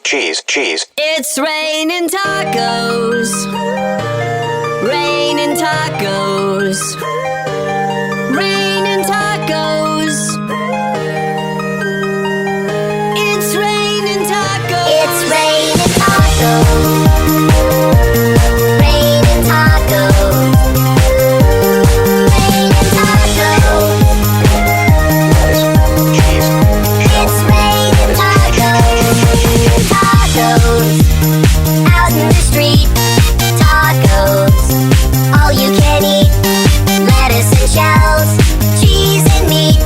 cheese, cheese. It's raining tacos. Raining tacos. Raining tacos. It's raining tacos. It's raining tacos. Raining tacos. Raining tacos. Cheese. It's raining tacos. Tacos. Out in the street. Tacos. All you can eat. Lettuce and shells. Cheese and meat.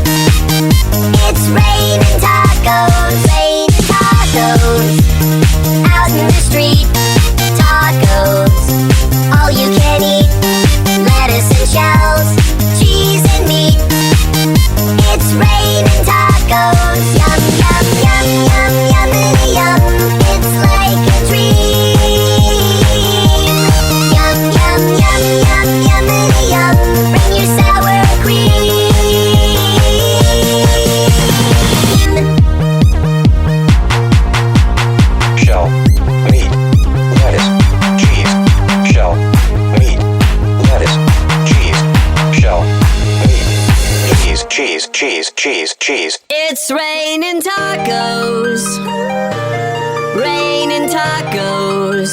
It's raining tacos. Raining tacos. Out in the street. Tacos. All you can eat. Lettuce and shells. Cheese and meat. It's raining tacos. Yum, yum, yum, yum, yummity yum. It's like a dream. Yum, yum, yum, yum, yummity yum. Bring your sour cream. Shell, meat, lettuce, cheese. Shell, meat, lettuce, cheese. Shell, meat, cheese, cheese, cheese, cheese, cheese. It's raining tacos. Raining tacos.